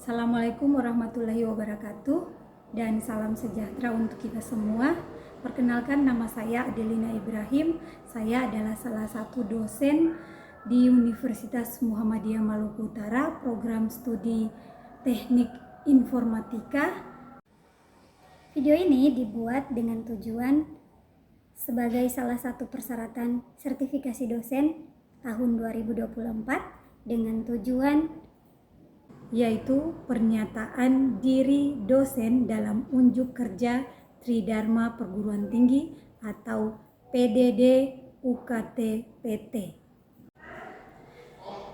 Assalamualaikum warahmatullahi wabarakatuh dan salam sejahtera untuk kita semua. Perkenalkan, nama saya Adelina Ibrahim. Saya adalah salah satu dosen di Universitas Muhammadiyah Maluku Utara, program studi Teknik Informatika. Video ini dibuat dengan tujuan sebagai salah satu persyaratan sertifikasi dosen tahun 2024 dengan tujuan yaitu pernyataan diri dosen dalam unjuk kerja Tridharma Perguruan Tinggi atau PDD UKT PT.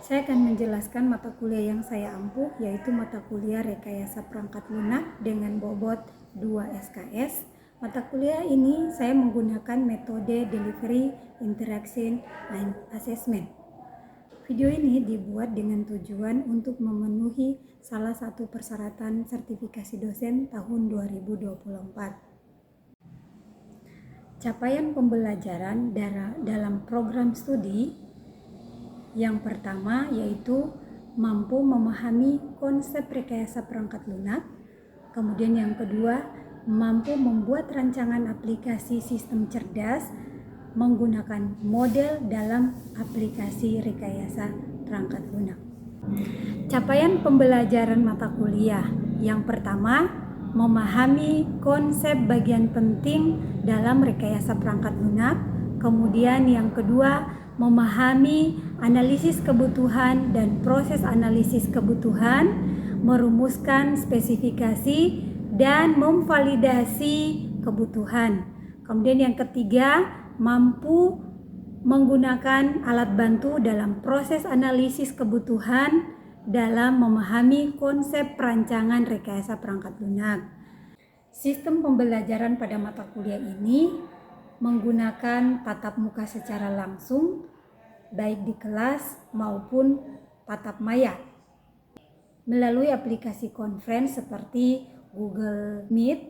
Saya akan menjelaskan mata kuliah yang saya ampuh, yaitu mata kuliah Rekayasa Perangkat Lunak dengan bobot 2 SKS. Mata kuliah ini saya menggunakan metode Delivery Interaction and Assessment. Video ini dibuat dengan tujuan untuk memenuhi salah satu persyaratan sertifikasi dosen tahun 2024. Capaian pembelajaran dalam program studi yang pertama yaitu mampu memahami konsep rekayasa perangkat lunak. Kemudian yang kedua, mampu membuat rancangan aplikasi sistem cerdas menggunakan model dalam aplikasi rekayasa perangkat lunak. Capaian pembelajaran mata kuliah yang pertama, memahami konsep bagian penting dalam rekayasa perangkat lunak. Kemudian yang kedua, memahami analisis kebutuhan dan proses analisis kebutuhan, merumuskan spesifikasi dan memvalidasi kebutuhan. Kemudian yang ketiga, mampu menggunakan alat bantu dalam proses analisis kebutuhan dalam memahami konsep perancangan rekayasa perangkat lunak. Sistem pembelajaran pada mata kuliah ini menggunakan tatap muka secara langsung, baik di kelas maupun tatap maya, melalui aplikasi conference seperti Google Meet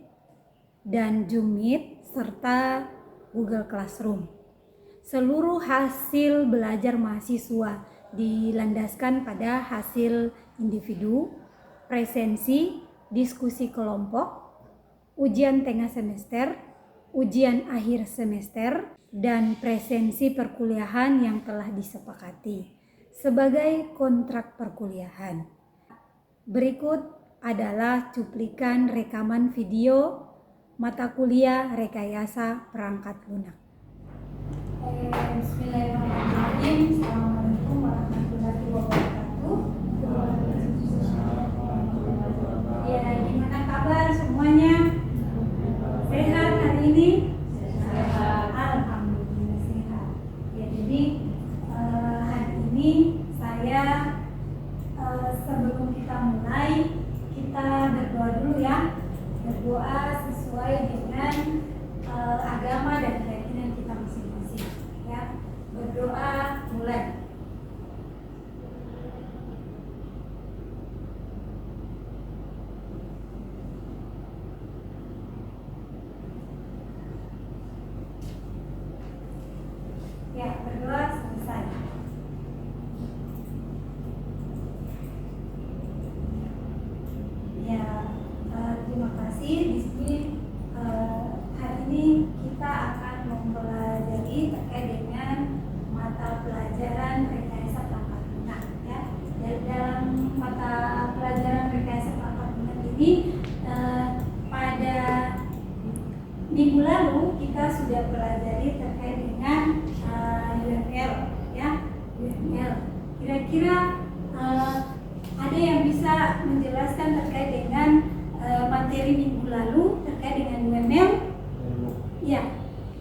dan Zoom Meet serta Google Classroom. Seluruh hasil belajar mahasiswa dilandaskan pada hasil individu, presensi, diskusi kelompok, ujian tengah semester, ujian akhir semester, dan presensi perkuliahan yang telah disepakati sebagai kontrak perkuliahan. Berikut adalah cuplikan rekaman video mata kuliah Rekayasa Perangkat Lunak. Bismillahirrahmanirrahim. Assalamualaikum warahmatullahi wabarakatuh. Ya, gimana kabar semuanya? Sehat hari ini? Sehat. Alhamdulillah sehat. Ya, jadi hari ini saya sebelum kita mulai, kita berdoa dulu ya. Berdoa sesuai dengan agama dan keyakinan kita masing-masing ya. Berdoa mulai. Ya, berdoa selesai. Ya, terima kasih. Di sini hari ini kita akan mempelajari terkait dengan mata pelajaran rekayasa perangkat lunak ya. Dalam mata pelajaran rekayasa perangkat lunak ini pada minggu lalu kita sudah pelajari terkait dengan UML ya. UML. Kira-kira ada yang bisa menjelaskan terkait dengan materi minggu lalu terkait dengan UML?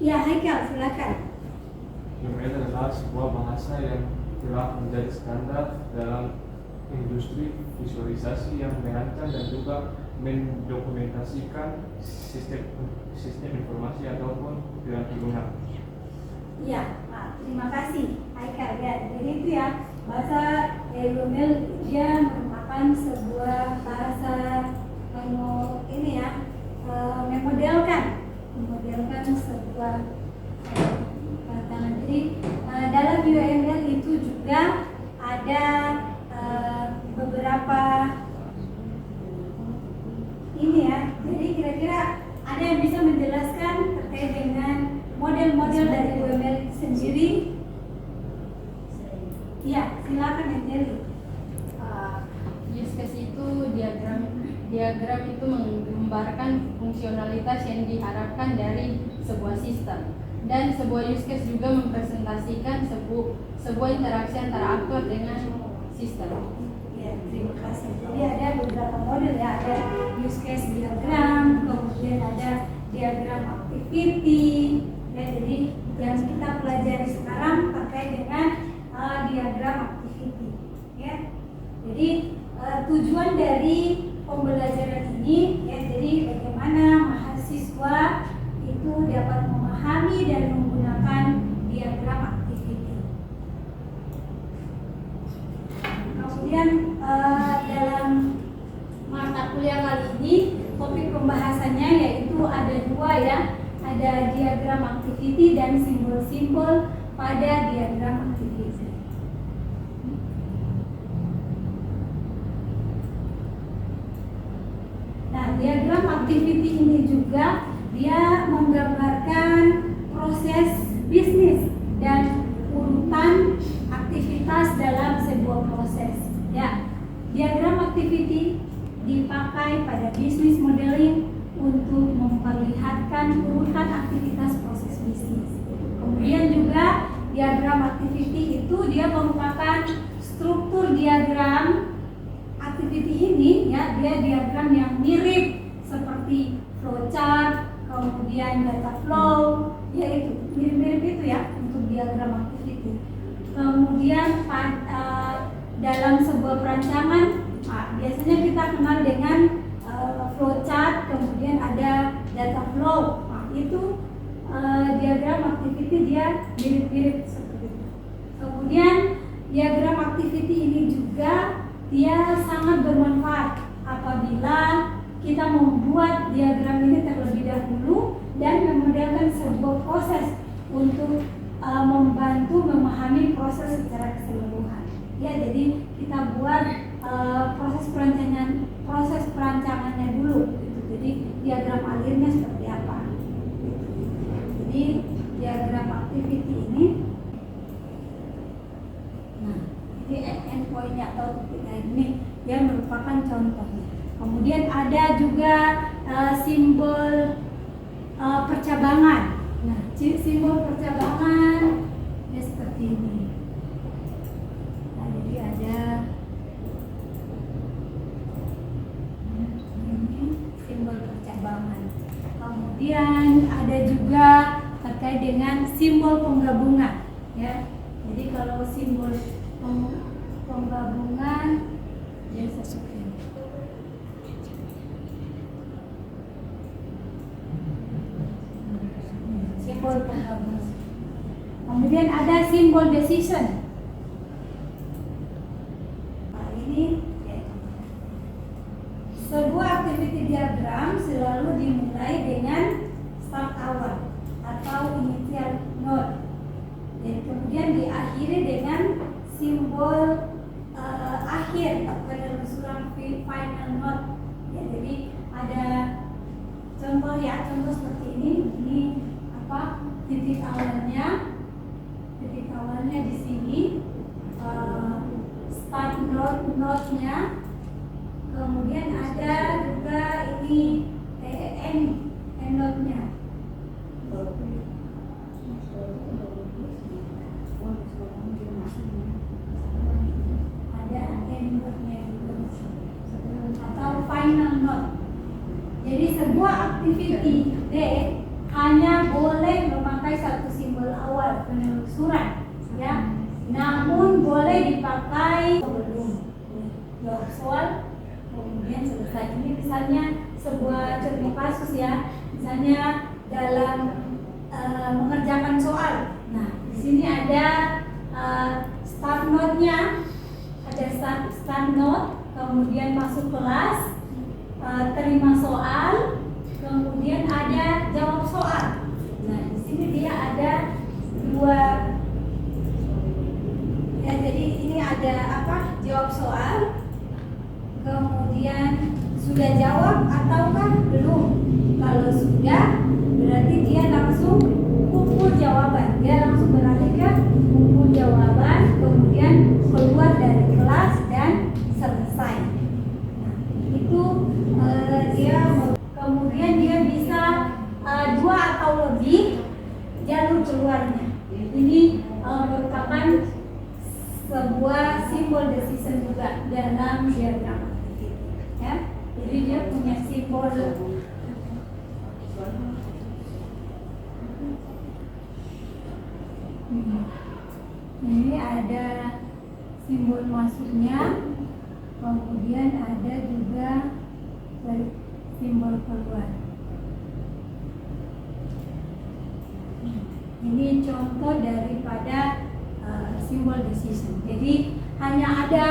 Ya, Haikal, silakan. UML adalah sebuah bahasa yang telah menjadi standar dalam industri visualisasi yang merancang dan juga mendokumentasikan sistem informasi ataupun perilaku lunak. Ya, terima kasih Haikal ya. Jadi itu ya, bahasa UML dia merupakan sebuah bahasa ini ya, memodelkan sebuah tangan. Jadi dalam UML itu juga ada beberapa fungsionalitas yang diharapkan dari sebuah sistem. Dan sebuah use case juga mempresentasikan sebuah interaksi antara aktor dengan sistem. Ya, terima kasih. Jadi ada beberapa model ya, ada use case diagram, kemudian ada diagram activity. Ya, jadi yang kita pelajari sekarang terkait dengan diagram activity. Ya, jadi tujuan dari pembelajaran ini ya, jadi bagaimana mahasiswa itu dapat memahami dan menggunakan diagram activity. Kemudian dalam mata kuliah kali ini topik pembahasannya yaitu ada dua ya, ada diagram activity dan simbol-simbol pada diagram activity. Nah, diagram activity ini juga dia menggambarkan proses bisnis dan urutan aktivitas dalam sebuah proses. Ya, diagram activity dipakai pada business modeling untuk memperlihatkan urutan aktivitas proses bisnis. Kemudian juga diagram activity itu dia merupakan struktur diagram activity ini ya, dia diagram yang mirip seperti flowchart, kemudian data flow, yaitu mirip-mirip itu ya untuk diagram activity. Kemudian dalam sebuah perancangan biasanya kita kenal dengan flowchart, kemudian ada data flow. Itu diagram activity dia mirip-mirip seperti itu. Kemudian diagram activity ini juga dia sangat bermanfaat apabila kita membuat diagram ini terlebih dahulu dan memodelkan sebuah proses untuk membantu memahami proses secara keseluruhan. Ya, jadi kita buat proses perancangannya dulu. Gitu. Jadi diagram alirnya seperti apa. Jadi diagram activity ini, nah ini endpointnya atau titiknya ini yang merupakan contohnya. Kemudian ada juga simbol percabangan. Nah, simbol percabangan ya seperti ini. Nah, jadi ada ini simbol percabangan. Kemudian ada juga terkait dengan simbol penggabungan. Ya, jadi kalau simbol penggabungan ya seperti ini. Simbol penggabungan. Kemudian ada simbol decision. Nah, ini ya. Sebuah activity diagram selalu dimulai dengan start awal atau initial node. Dan kemudian diakhiri dengan simbol akhir penelusuran final node. Ya, jadi ada contoh ya, contoh seperti ini. Ini apa? Titik awalnya di sini, start node-nya. Kemudian ada juga ini end node-nya. Ada end node-nya atau final node. Jadi sebuah activity D hanya boleh memakai satu simbol awal penelusuran, ya. Namun boleh dipakai sebelum jawab soal, kemudian selesai. Ini misalnya sebuah contoh kasus ya, misalnya dalam mengerjakan soal. Nah, di sini ada start node-nya, ada start node, kemudian masuk kelas, terima soal. Kemudian ada jawab soal. Nah, di sini dia ada dua. Ya, jadi ini ada apa? Jawab soal. Kemudian sudah jawab ataukah belum? Kalau sudah, berarti dia langsung kumpul jawaban. Dia langsung beralih ke kumpul jawaban, kemudian keluar dari kelas dan selesai. Nah, itu dia. Kemudian dia bisa jalur keluarnya. Ini merupakan sebuah simbol decision juga dalam diagram aktiviti, ya. Jadi dia punya simbol. Ini ada simbol masuknya, kemudian ada juga simbol keluar. Ini contoh daripada simbol decision. Jadi hanya ada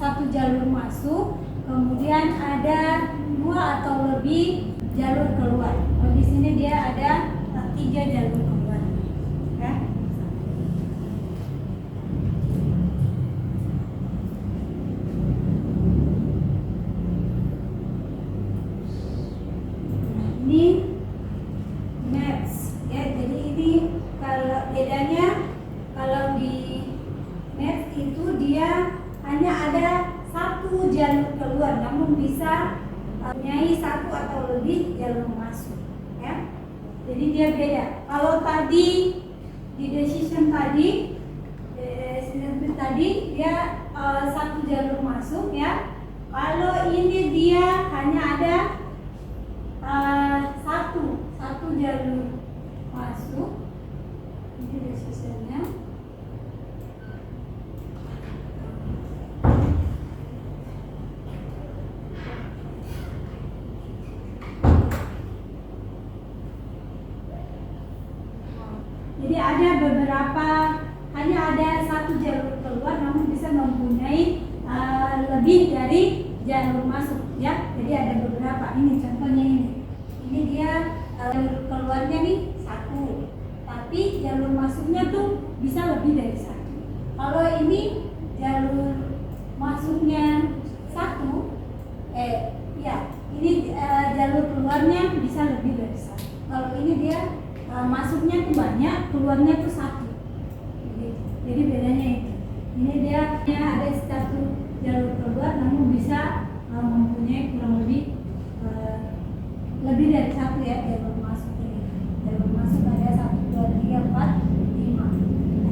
satu jalur masuk, kemudian ada 2 atau lebih jalur keluar. Kalau di sini dia ada 3 jalur keluar, ya. Ini maps, ya. Jadi ini kalau bedanya, kalau di maps itu dia hanya ada satu jalur keluar, namun bisa mempunyai 1 atau lebih jalur masuk, ya. Jadi dia beda. Kalau tadi di decision tadi dia 1 jalur masuk, ya. Kalau ini dia hanya ada satu jalur masuk. Ini decisionnya. Jadi ada beberapa, hanya ada 1 jalur keluar, namun bisa mempunyai lebih dari jalur masuk, ya. Jadi ada beberapa. Ini contohnya ini. Ini dia jalur keluarnya nih 1, tapi jalur masuknya tuh bisa lebih dari 1. Kalau ini jalur masuknya 1, ini jalur keluarnya bisa lebih dari 1. Kalau ini dia masuknya tuh banyak, keluarnya tuh 1. Jadi bedanya itu. Ini dia ada 1 jalur keluar, namun bisa mempunyai kurang lebih dari 1, ya, jalur masuk ini. Jalur masuk ada 1, 2, 3, 4, 5.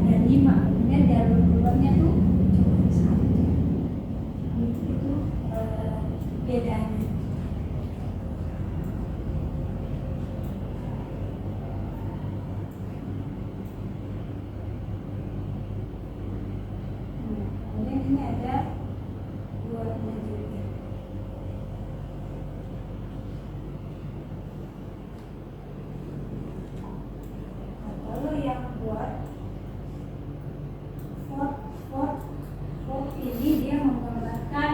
Ada 5. Kemudian jalur keluarnya tuh cuma 1. Itu bedanya. Kemudian ini ada 2 juga. Kalau yang buat vote ini dia menggambarkan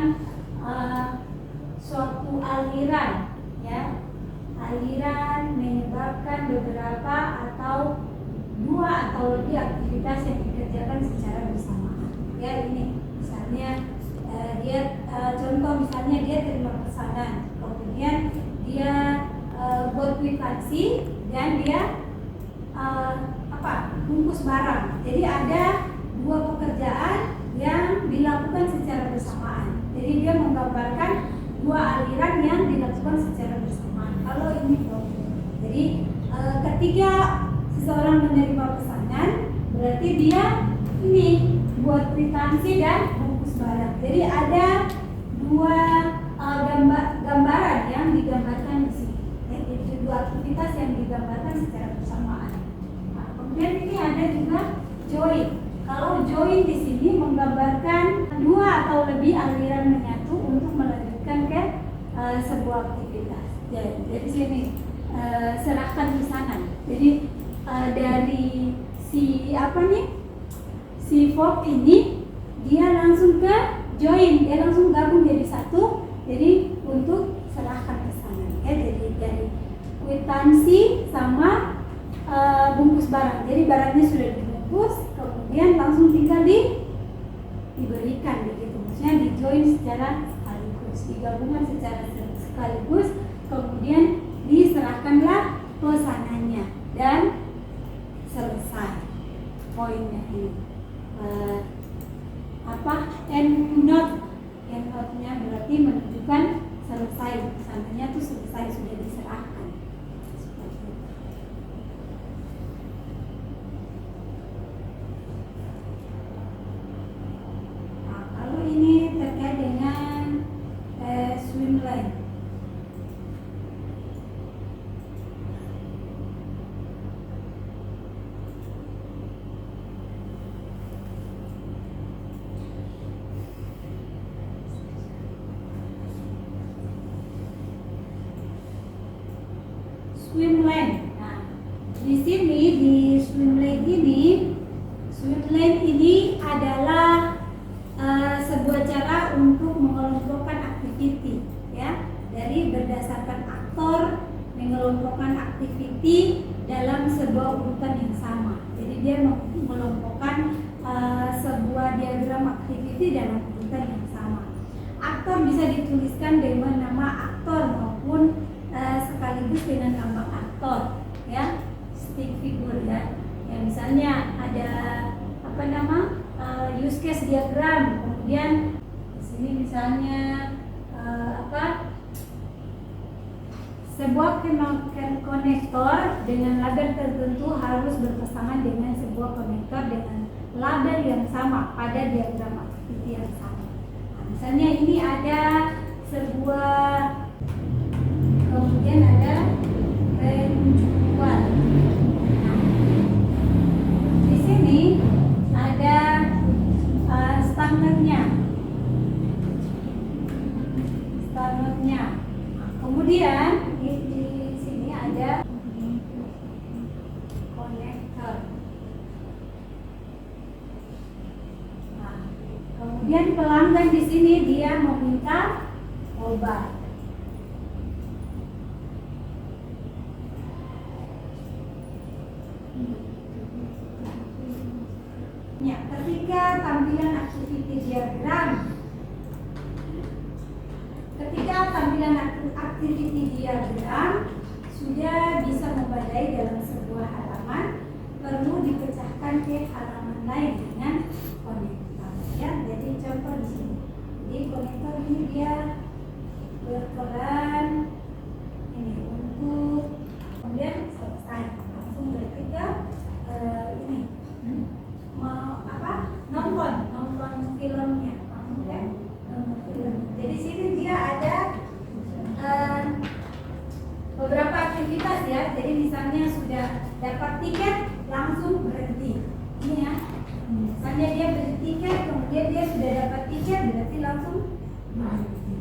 suatu aliran, ya. Aliran menyebabkan beberapa atau 2 atau lebih aktivitas yang dikerjakan secara bersamaan. Ya, ini misalnya contoh misalnya dia terima pesanan, kemudian dia buat kwitansi, dan dia bungkus barang. Jadi ada 2 pekerjaan yang dilakukan secara bersamaan. Jadi dia menggambarkan 2 aliran yang dilakukan secara bersamaan. Kalau ini jadi ketika seseorang menerima pesanan, berarti dia ini buat kwitansi dan bungkus barang. Jadi ada 2 gambaran yang digambarkan di sini. Jadi 2 aktivitas yang digambarkan secara bersamaan. Nah, kemudian ini ada juga join. Kalau join di sini menggambarkan 2 atau lebih aliran menyatu untuk melanjutkan ke sebuah aktivitas. Jadi dari sini serahkan pesanan. Jadi dari si fork ini dia langsung ke join, dia langsung gabung jadi 1. Jadi untuk serahkan pesanan, ya. Jadi dari kwitansi sama bungkus barang. Jadi barangnya sudah dibungkus, kemudian langsung tinggal diberikan begitu. Maksudnya di join secara sekaligus, digabungkan secara sekaligus, kemudian diserahkanlah pesanannya dan selesai poinnya ini. End note-nya berarti menunjukkan selesai, pesanannya tuh selesai, sudah diserahkan. Seperti itu. kebutuhan yang sama. Jadi dia mengelompokkan sebuah diagram activity dalam kebutuhan yang sama. Aktor bisa dituliskan dengan nama aktor maupun sekaligus dengan lambang aktor, ya, stick figure ya. Ya misalnya ada use case diagram, kemudian di sini misalnya sebuah konektor dengan label tertentu harus berpasangan dengan sebuah konektor dengan label yang sama pada diagram activity yang sama. Nah, misalnya ini ada sebuah, kemudian ada penjual. Nah, di sini ada standarnya. Kemudian di sini ada konektor. Nah, kemudian pelanggan di sini dia meminta obat. Ya, ketika tampilan activity diagram sudah bisa memadai dalam sebuah halaman, perlu dipecahkan ke halaman lain dengan konektor. Ya, jadi contoh di sini. Jadi konektor ini dia berperan ini untuk kemudian selesai langsung berarti ke ini nonton filmnya, nonton film. Jadi sini dia ada beberapa aktivitas ya. Jadi misalnya sudah dapat tiket langsung berhenti. Ini ya. Misalnya dia beli tiket, kemudian dia sudah dapat tiket berarti langsung berhenti.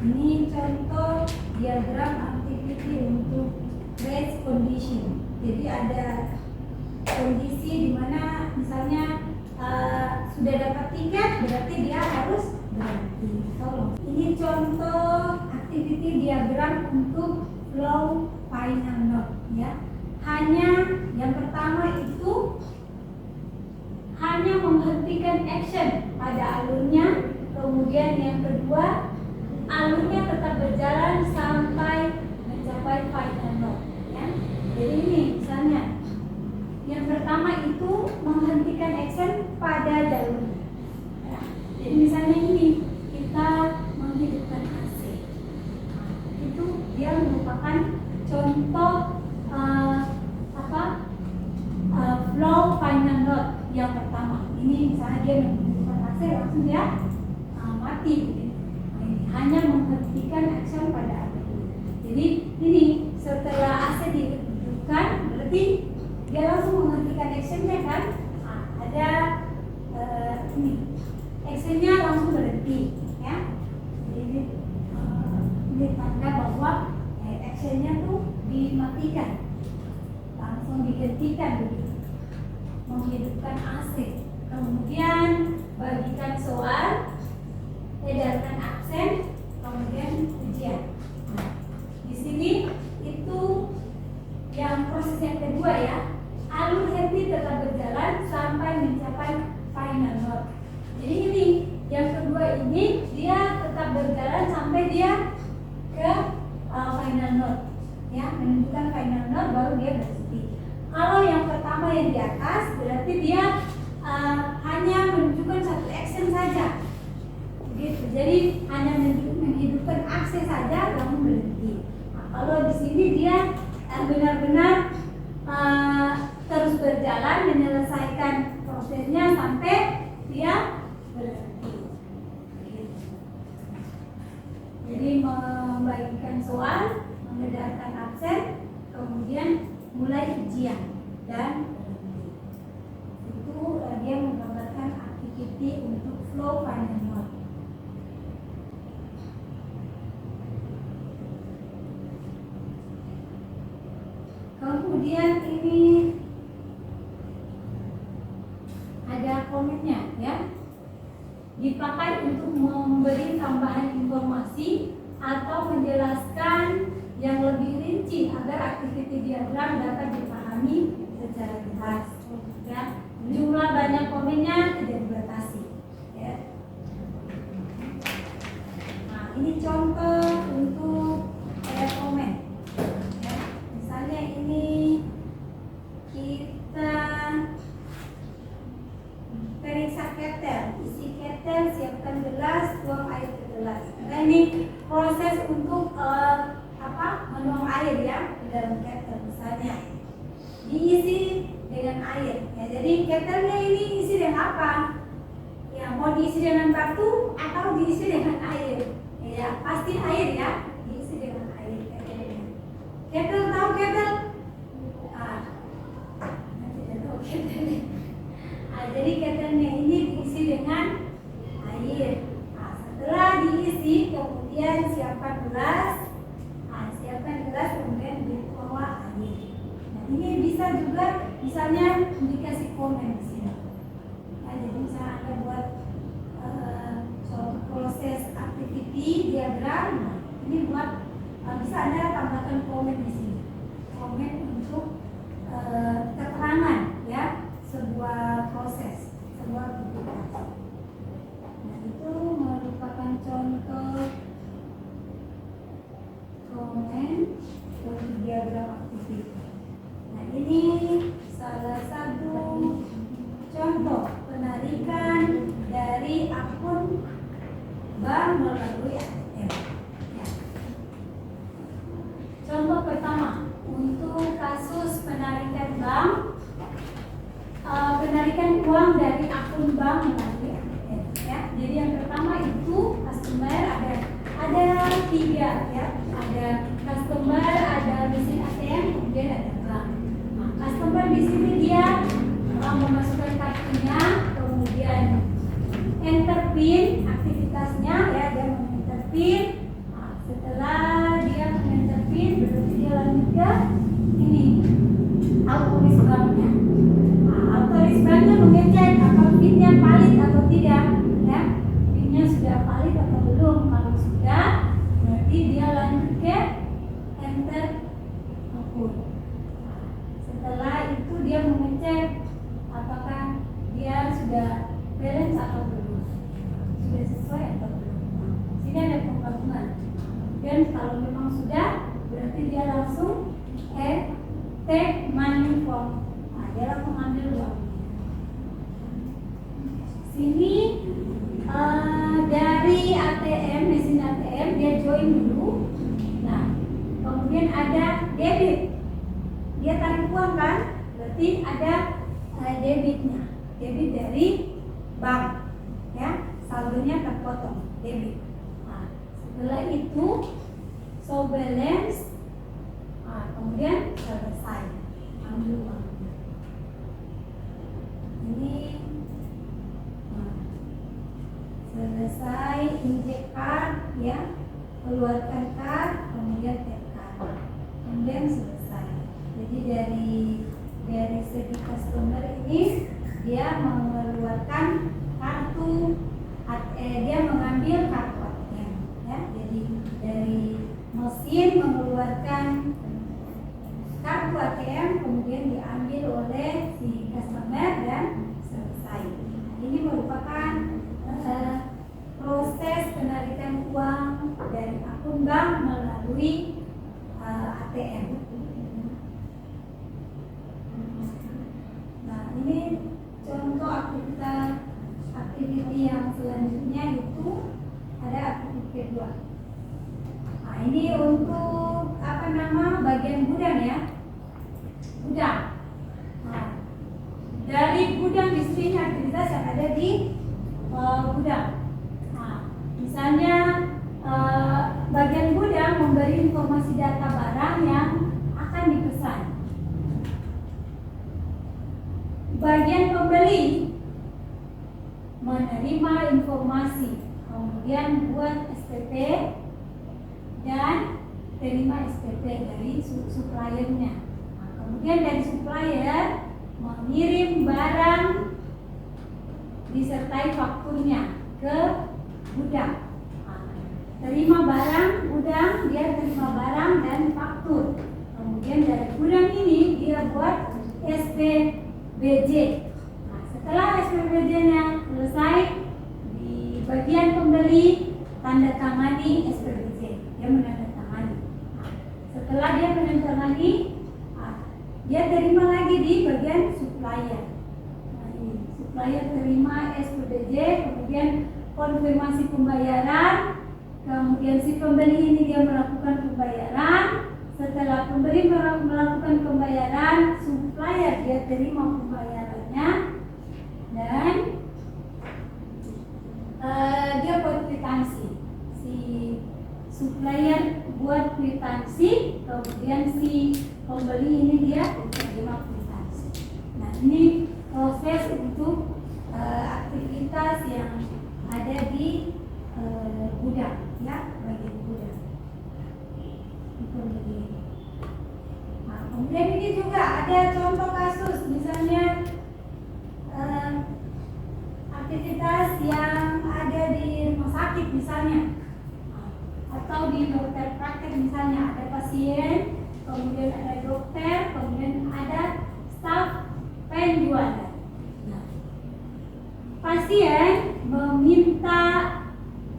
Ini contoh diagram activity untuk race condition. Jadi ada kondisi di mana misalnya sudah dapat tiket berarti dia harus berhenti. Tolong. Ini contoh activity diagram untuk flow final node ya. Hanya yang pertama itu hanya menghentikan action pada alurnya, kemudian yang kedua alurnya tetap berjalan sampai mencapai final node ya. Jadi ini misalnya yang pertama itu menghentikan action pada jalur ya. Jadi misalnya ini kita menghidupkan AC. Nah, itu dia merupakan contoh flow final node yang pertama. Ini misalnya dia menghidupkan AC langsung dia mati. Nah, ini hanya menghentikan action pada AC. Jadi ini setelah AC dihidupkan berarti dia langsung menghentikan actionnya kan. Nah, ada ini actionnya langsung berhenti ya. Jadi ini tanda bahwa actionnya tuh dimatikan, langsung dihentikan begitu, menghidupkan AC. Kemudian bagikan soal, edarkan absen, kemudian ujian. Nah, di sini itu yang proses yang kedua ya. Alur happy tetap berjalan sampai mencapai final node. Jadi ini yang kedua ini dia tetap berjalan sampai dia ke final node ya, menunjukkan final node baru dia berhenti. Kalau yang pertama yang di atas berarti dia hanya menunjukkan satu action saja gitu. Jadi hanya menghidupkan akses saja lalu berhenti. Nah, kalau di sini dia benar-benar terus berjalan menyelesaikan prosesnya sampai dia berhenti. Jadi membagikan soal, mengedarkan absen, kemudian mulai ujian dan itu dia menggambarkan activity untuk flow final node. Kemudian ini ada komennya ya, dipakai untuk memberi tambahan informasi atau menjelaskan yang lebih rinci agar activity diagram dapat dipahami secara jelas. Ya, jumlah banyak komennya tidak dibatasi. Ya. Nah, ini contoh untuk komen. Ya, misalnya ini kita periksa ketel, isi ketel, siapkan gelas, tuang air ke gelas. Nah, ini proses untuk menuang air ya ke dalam ketel. Misalnya diisi dengan air. Ya, jadi ketelnya ini isi dengan apa? Ya, mau diisi dengan batu atau diisi dengan air? Ya, pasti air ya, diisi dengan air ketelnya. Ketel, tahu ketel? Tidak tahu ketelnya. Jadi ketelnya ini diisi dengan air. Setelah diisi, kemudian siapkan gelas. Siapkan gelas, kemudian dituanglah air. Nah, ini bisa juga misalnya dikasih komen di sini. Nah, jadi misalnya Anda buat proses activity diagram. Nah, ini buat bisa Anda tambahkan komen di sini. Komen untuk keterangan ya sebuah proses, sebuah aktivitas. Nah, itu merupakan contoh komen untuk diagram aktivitas. Nah, ini salah satu contoh penarikan dari akun bank melalui ATM. Ya. Contoh pertama untuk kasus penarikan bank, penarikan uang dari akun bank melalui ATM. Ya. Jadi yang pertama itu customer ada tiga ya, ada customer, ada mesin ATM, kemudian ada bank. Nah, customer di sini dia memasukkan kartunya, kemudian enter PIN aktivitasnya ya, dia meng-enter PIN. Nah, setelah dia meng-enter PIN, berarti dia lanjut ke ini autoris banknya. Nah, autoris banknya mengecek apakah PIN-nya valid atau tidak ya, PIN-nya sudah valid atau belum. Kalau sudah, berarti dia lanjut ke enter akun. Setelah itu dia mengecek apakah dia sudah balance atau belum, sudah sesuai atau belum. Sini ada penggabungan. Dan kalau memang sudah, berarti dia langsung take money from. Nah, dia langsung ambil uang. Sini dari ATM, mesin ATM dia join dulu. Nah, kemudian ada debit. Dia tarik uang kan? Berarti ada debitnya. Debit dari bank. Ya, saldonya terpotong, debit. Nah, setelah itu show balance. Nah, kemudian selesai. Ambil uang. Ini selesai inject card ya, keluarkan card, kemudian tap card, kemudian selesai. Jadi dari segi customer ini dia mengeluarkan kartu, dia mengambil kartu ATM ya. Jadi dari mesin mengeluarkan kartu ATM, kemudian diambil oleh si customer dan selesai. Ini merupakan proses penarikan uang dari akun bank melalui ATM. Nah, ini contoh aktiviti yang selanjutnya itu ada aktiviti kedua. Nah, ini untuk bagian gudang ya, gudang. Nah, dari gudang di sini aktivitas yang ada di gudang. Nah, misalnya bagian gudang memberi informasi data barang yang akan dipesan. Bagian pembeli menerima informasi, kemudian buat SPP dan terima SPP dari suppliernya. Nah, kemudian dari supplier mengirim barang disertai fakturnya ke gudang. Nah, terima barang gudang, dia terima barang dan faktur. Kemudian dari gudang ini dia buat SPBJ. Nah, setelah SPBJ-nya selesai, di bagian pembeli tanda tangani SPBJ, dia menandatangani. Nah, setelah dia menandatangani, dia terima lagi di bagian supplier. Nah, ini supplier terima SPBJ, kemudian konfirmasi pembayaran, kemudian si pembeli ini dia melakukan pembayaran. Setelah pembeli melakukan pembayaran, supplier dia terima pembayarannya dan dia buat kwitansi. Si supplier buat kwitansi, kemudian si pembeli ini dia terima kwitansi. Nah, ini proses untuk aktivitas yang ada di gudang, ya, bagian gudang. Nah, kemudian ini juga ada contoh kasus, misalnya aktivitas yang ada di rumah sakit misalnya, atau di dokter praktek misalnya, ada pasien, kemudian ada dokter, kemudian ada staf penjualan. Nah, pasien meminta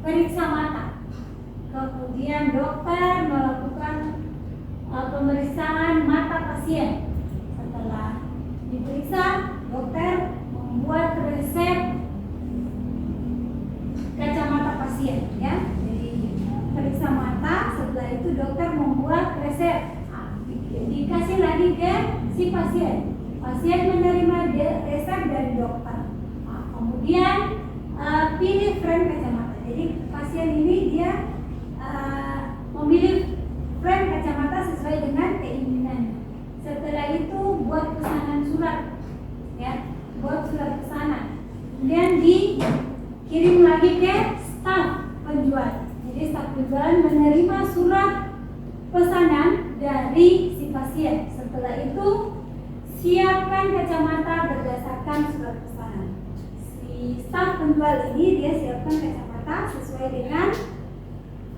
periksa mata, kemudian dokter melakukan pemeriksaan mata pasien. Setelah diperiksa, dokter membuat resep kacamata pasien, ya. Jadi periksa mata, setelah itu dokter membuat resep, dikasih lagi ke si pasien. Pasien menerima resep dari dokter. Nah, kemudian pilih frame kacamata. Jadi pasien ini dia memilih frame kacamata sesuai dengan keinginannya. Setelah itu buat pesanan surat, ya, buat surat pesanan. Kemudian dikirim lagi ke staf penjual. Jadi staf penjual menerima surat pesanan dari si pasien. Setelah itu siapkan kacamata berdasarkan surat pesanan. Si staf penjual ini dia siapkan kacamata sesuai dengan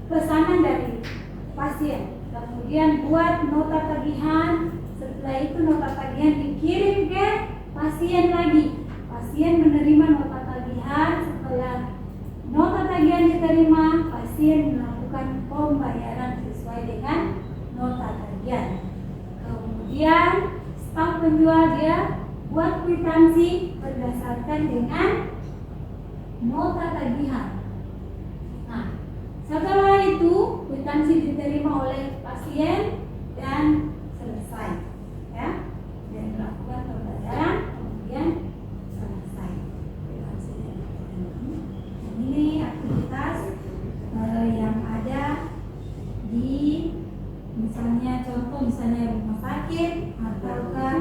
pesanan dari pasien. Kemudian buat nota tagihan. Setelah itu nota tagihan dikirim ke pasien lagi. Pasien menerima nota tagihan. Setelah nota tagihan diterima, pasien melakukan pembayaran sesuai dengan nota tagihan. Kemudian staf penjual dia buat kwitansi berdasarkan dengan nota tagihan. Nah, setelah itu kwitansi diterima oleh pasien dan selesai, ya, dan melakukan pembayaran, kemudian selesai. Ini aktivitas yang ada di misalnya contoh misalnya rumah sakit ataukah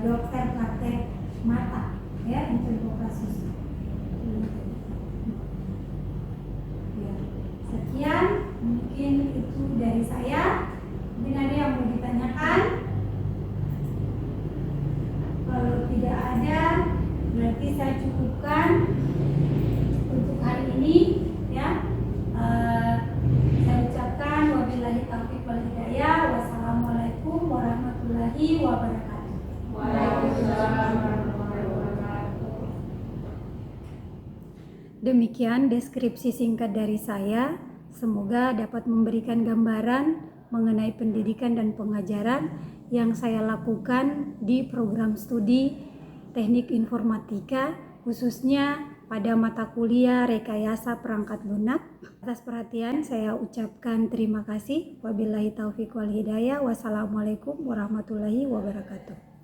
dokter praktek mata, ya, ini contoh kasus. Ya, sekian mungkin itu dari saya. Mungkin ada yang mau ditanyakan. Kalau tidak ada, berarti saya cukupkan untuk hari ini, ya. Saya ucapkan wabillahi taufiq wal hidayah. Wassalamualaikum warahmatullahi wabarakatuh. Waalaikumsalam warahmatullahi wabarakatuh. Demikian deskripsi singkat dari saya. Semoga dapat memberikan gambaran mengenai pendidikan dan pengajaran yang saya lakukan di program studi Teknik Informatika, khususnya pada mata kuliah Rekayasa Perangkat Lunak. Atas perhatian saya ucapkan terima kasih. Wabillahi taufiq wal hidayah. Wassalamualaikum warahmatullahi wabarakatuh.